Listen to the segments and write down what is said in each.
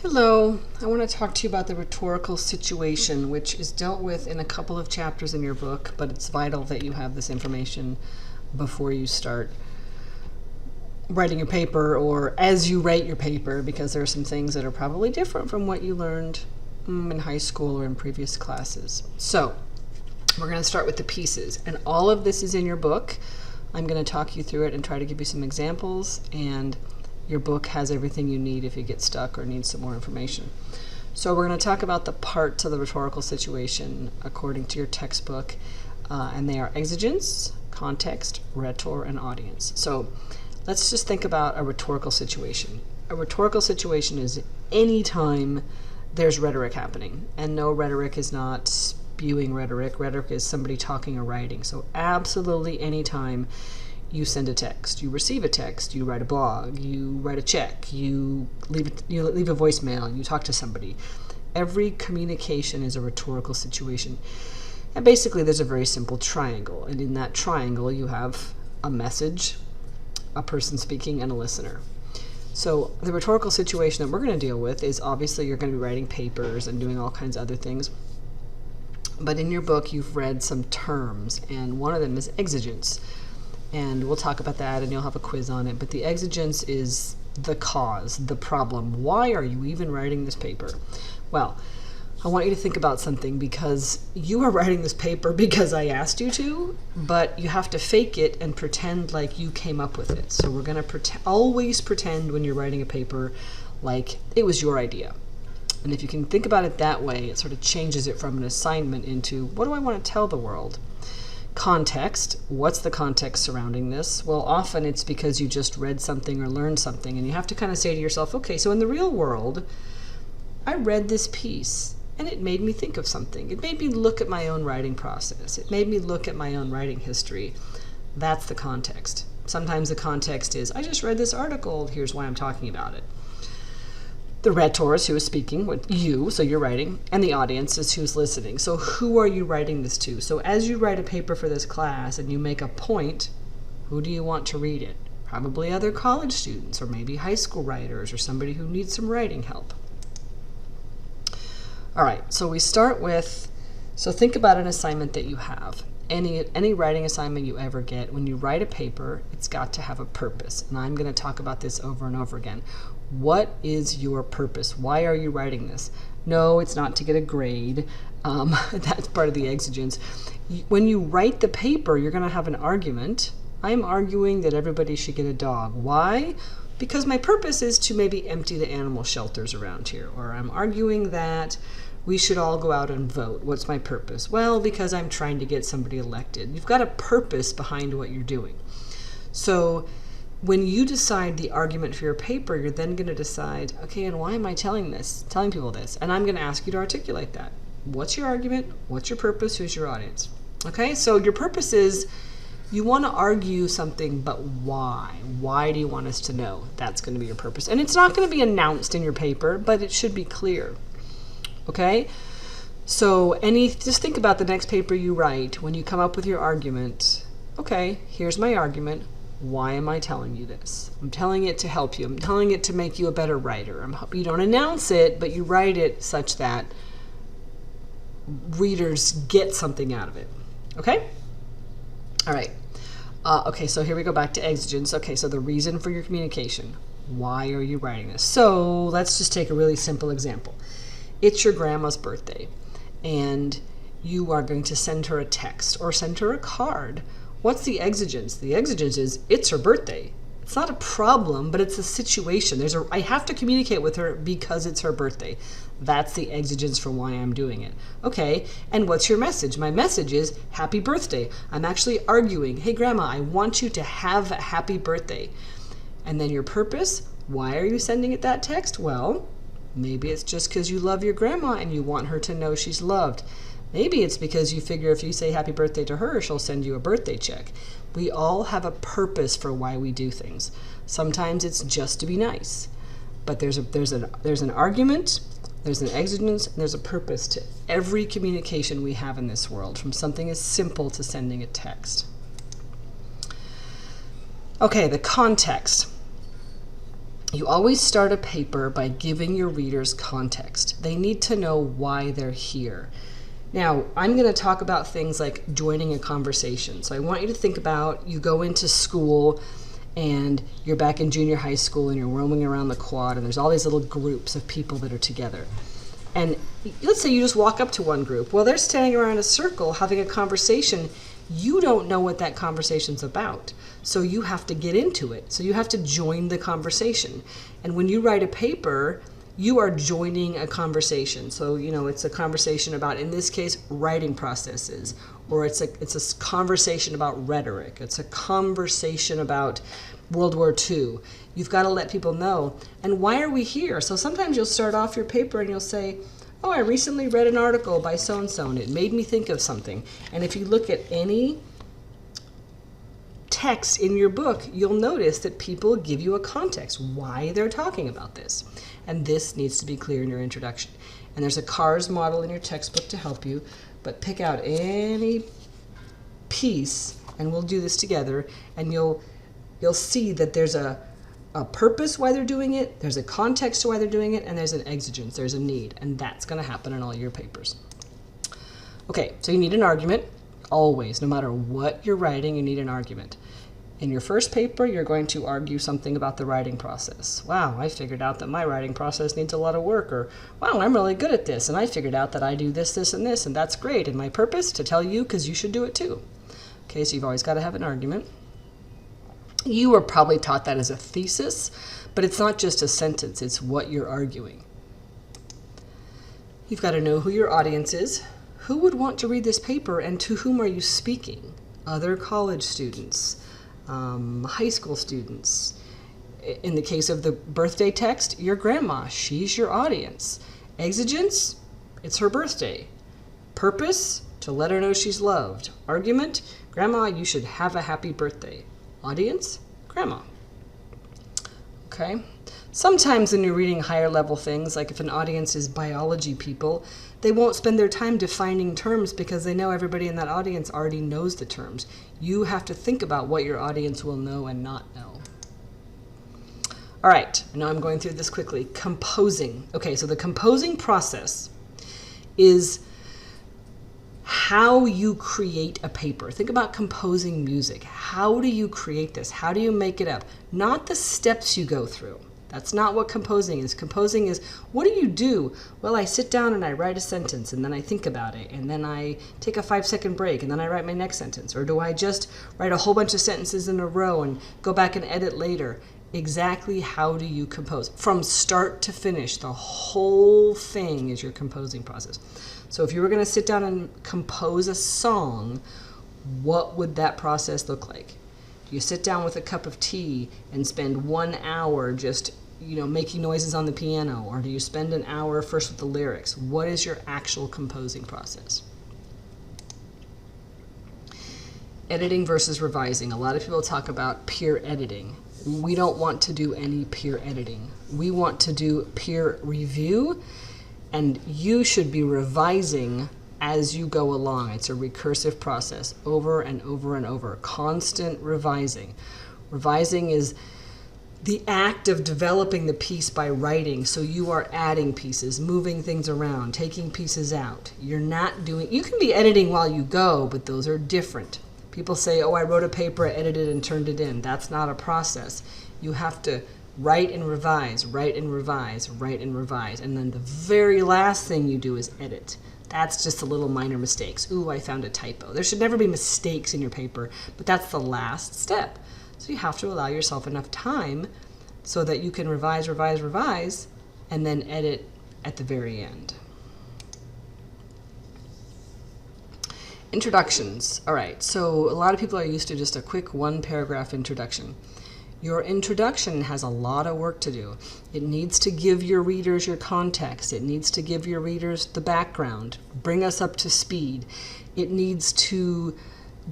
Hello, I want to talk to you about the rhetorical situation, which is dealt with in a couple of chapters in your book, but it's vital that you have this information before you start writing your paper or as you write your paper, because there are some things that are probably different from what you learned in high school or in previous classes. So, we're going to start with the pieces, and all of this is in your book. I'm going to talk you through it and try to give you some examples, and your book has everything you need if you get stuck or need some more information. So we're going to talk about the parts of the rhetorical situation according to your textbook, and they are exigence, context, rhetor, and audience. So let's just think about a rhetorical situation. A rhetorical situation is any time there's rhetoric happening, and no, rhetoric is not spewing rhetoric. Rhetoric is somebody talking or writing. So absolutely any time you send a text, you receive a text, you write a blog, you write a check, you leave a voicemail, you talk to somebody. Every communication is a rhetorical situation. And basically there's a very simple triangle. And in that triangle you have a message, a person speaking, and a listener. So the rhetorical situation that we're going to deal with is obviously you're going to be writing papers and doing all kinds of other things. But in your book you've read some terms, and one of them is exigence. And we'll talk about that, and you'll have a quiz on it. But the exigence is the cause, the problem. Why are you even writing this paper? Well, I want you to think about something, because you are writing this paper because I asked you to, but you have to fake it and pretend like you came up with it. So we're going to always pretend when you're writing a paper like it was your idea. And if you can think about it that way, it sort of changes it from an assignment into, what do I want to tell the world? Context. What's the context surrounding this? Well, often it's because you just read something or learned something, and you have to kind of say to yourself, okay, so in the real world, I read this piece, and it made me think of something. It made me look at my own writing process. It made me look at my own writing history. That's the context. Sometimes the context is, I just read this article, here's why I'm talking about it. The rhetor is who is speaking, with you, so you're writing, and the audience is who's listening. So who are you writing this to? So as you write a paper for this class and you make a point, who do you want to read it? Probably other college students, or maybe high school writers, or somebody who needs some writing help. All right, so we start with, so think about an assignment that you have. Any writing assignment you ever get, when you write a paper, it's got to have a purpose. And I'm going to talk about this over and over again. What is your purpose? Why are you writing this? No, it's not to get a grade. That's part of the exigence. When you write the paper, you're going to have an argument. I'm arguing that everybody should get a dog. Why? Because my purpose is to maybe empty the animal shelters around here. Or I'm arguing that we should all go out and vote. What's my purpose? Well, because I'm trying to get somebody elected. You've got a purpose behind what you're doing. So when you decide the argument for your paper, you're then going to decide, okay, and why am I telling people this? And I'm going to ask you to articulate that. What's your argument? What's your purpose? Who's your audience? Okay, so your purpose is you want to argue something, but why? Why do you want us to know? That's going to be your purpose. And it's not going to be announced in your paper, but it should be clear. Okay? So just think about the next paper you write. When you come up with your argument, okay, here's my argument. Why am I telling you this? I'm telling it to help you. I'm telling it to make you a better writer. You don't announce it, but you write it such that readers get something out of it. Okay? All right. Okay, so here we go back to exigence. Okay, so the reason for your communication. Why are you writing this? So let's just take a really simple example. It's your grandma's birthday, and you are going to send her a text or send her a card. What's the exigence? The exigence is it's her birthday. It's not a problem, but it's a situation. I have to communicate with her because it's her birthday. That's the exigence for why I'm doing it. Okay, and what's your message? My message is happy birthday. I'm actually arguing, hey grandma, I want you to have a happy birthday. And then your purpose, why are you sending it that text? Well, maybe it's just because you love your grandma and you want her to know she's loved. Maybe it's because you figure if you say happy birthday to her, she'll send you a birthday check. We all have a purpose for why we do things. Sometimes it's just to be nice. But there's an argument, there's an exigence, and there's a purpose to every communication we have in this world, from something as simple to sending a text. Okay, the context. You always start a paper by giving your readers context. They need to know why they're here. Now, I'm going to talk about things like joining a conversation. So I want you to think about, you go into school and you're back in junior high school and you're roaming around the quad and there's all these little groups of people that are together. And let's say you just walk up to one group. Well, they're standing around a circle having a conversation. You don't know what that conversation's about. So you have to get into it. So you have to join the conversation. And when you write a paper, you are joining a conversation. So, it's a conversation about, in this case, writing processes, or it's a conversation about rhetoric. It's a conversation about World War II. You've got to let people know. And why are we here? So sometimes you'll start off your paper and you'll say, oh, I recently read an article by so-and-so and it made me think of something. And if you look at any text in your book, you'll notice that people give you a context, why they're talking about this. And this needs to be clear in your introduction. And there's a CARS model in your textbook to help you, but pick out any piece, and we'll do this together, and you'll see that there's a purpose why they're doing it, there's a context to why they're doing it, and there's an exigence, there's a need, and that's going to happen in all your papers. Okay, so you need an argument. Always, no matter what you're writing, you need an argument. In your first paper, you're going to argue something about the writing process. Wow, I figured out that my writing process needs a lot of work, or wow, I'm really good at this, and I figured out that I do this, this, and this, and that's great. And my purpose, to tell you, because you should do it too. Okay, so you've always got to have an argument. You were probably taught that as a thesis, but it's not just a sentence, it's what you're arguing. You've got to know who your audience is. Who would want to read this paper, and to whom are you speaking? Other college students, high school students. In the case of the birthday text, your grandma, she's your audience. Exigence, it's her birthday. Purpose, to let her know she's loved. Argument, grandma, you should have a happy birthday. Audience, grandma. Okay? Sometimes when you're reading higher level things, like if an audience is biology people, they won't spend their time defining terms because they know everybody in that audience already knows the terms. You have to think about what your audience will know and not know. All right, now I'm going through this quickly. Composing. Okay, so the composing process is how you create a paper. Think about composing music. How do you create this? How do you make it up? Not the steps you go through. That's not what composing is. Composing is, what do you do? Well, I sit down and I write a sentence, and then I think about it, and then I take a 5-second break, and then I write my next sentence. Or do I just write a whole bunch of sentences in a row and go back and edit later? Exactly how do you compose? From start to finish, the whole thing is your composing process. So if you were going to sit down and compose a song, what would that process look like? Do you sit down with a cup of tea and spend 1 hour just making noises on the piano, or do you spend an hour first with the lyrics? What is your actual composing process? Editing versus revising. A lot of people talk about peer editing. We don't want to do any peer editing. We want to do peer review, and you should be revising as you go along. It's a recursive process, over and over and over, constant revising. Revising is the act of developing the piece by writing, so you are adding pieces, moving things around, taking pieces out. You're not doing, you can be editing while you go, but those are different. People say, oh, I wrote a paper, I edited and turned it in. That's not a process. You have to write and revise, write and revise, write and revise, and then the very last thing you do is edit. That's just a little minor mistakes. Ooh, I found a typo. There should never be mistakes in your paper, but that's the last step. So you have to allow yourself enough time so that you can revise, revise, revise, and then edit at the very end. Introductions. All right, so a lot of people are used to just a quick 1-paragraph introduction. Your introduction has a lot of work to do. It needs to give your readers your context. It needs to give your readers the background, bring us up to speed. It needs to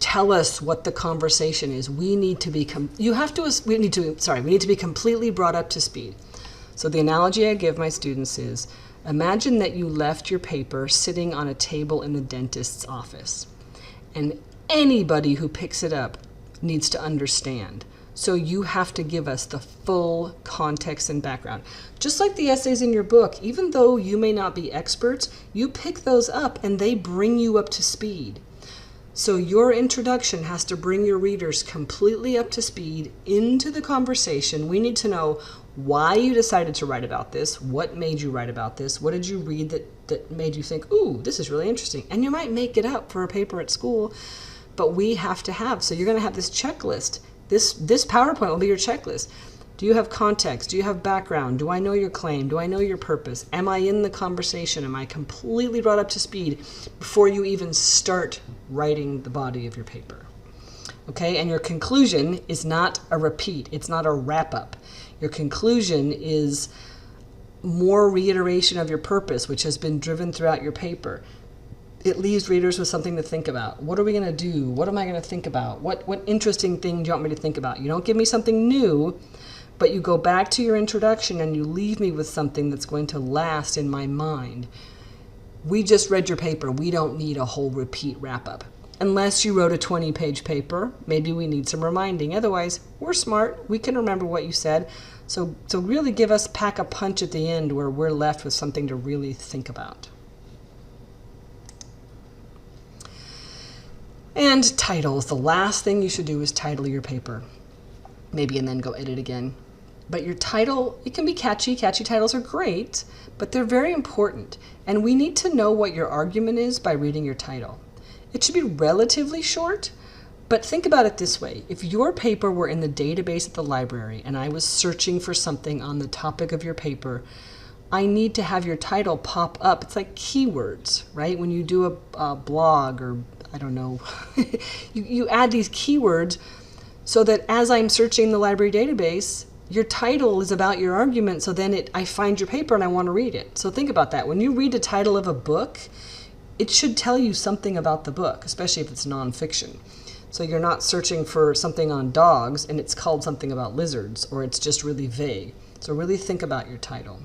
tell us what the conversation is. We need to be completely brought up to speed. So the analogy I give my students is, imagine that you left your paper sitting on a table in the dentist's office, and anybody who picks it up needs to understand. So you have to give us the full context and background. Just like the essays in your book, even though you may not be experts, you pick those up and they bring you up to speed. So your introduction has to bring your readers completely up to speed into the conversation. We need to know why you decided to write about this, what made you write about this, what did you read that made you think, ooh, this is really interesting. And you might make it up for a paper at school, but we have to have, so you're going to have this checklist. This PowerPoint will be your checklist. Do you have context? Do you have background? Do I know your claim? Do I know your purpose? Am I in the conversation? Am I completely brought up to speed before you even start writing the body of your paper? Okay, and your conclusion is not a repeat. It's not a wrap-up. Your conclusion is more reiteration of your purpose, which has been driven throughout your paper. It leaves readers with something to think about. What are we going to do? What am I going to think about? What interesting thing do you want me to think about? You don't give me something new, but you go back to your introduction and you leave me with something that's going to last in my mind. We just read your paper. We don't need a whole repeat wrap-up. Unless you wrote a 20-page paper, maybe we need some reminding. Otherwise, we're smart. We can remember what you said. So really pack a punch at the end where we're left with something to really think about. And titles. The last thing you should do is title your paper. Maybe and then go edit again. But your title, it can be catchy. Catchy titles are great, but they're very important. And we need to know what your argument is by reading your title. It should be relatively short, but think about it this way. If your paper were in the database at the library and I was searching for something on the topic of your paper, I need to have your title pop up. It's like keywords, right? When you do a blog or I don't know, you add these keywords so that as I'm searching the library database, your title is about your argument, so then I find your paper and I want to read it. So think about that. When you read the title of a book, it should tell you something about the book, especially if it's nonfiction. So you're not searching for something on dogs and it's called something about lizards, or it's just really vague. So really think about your title.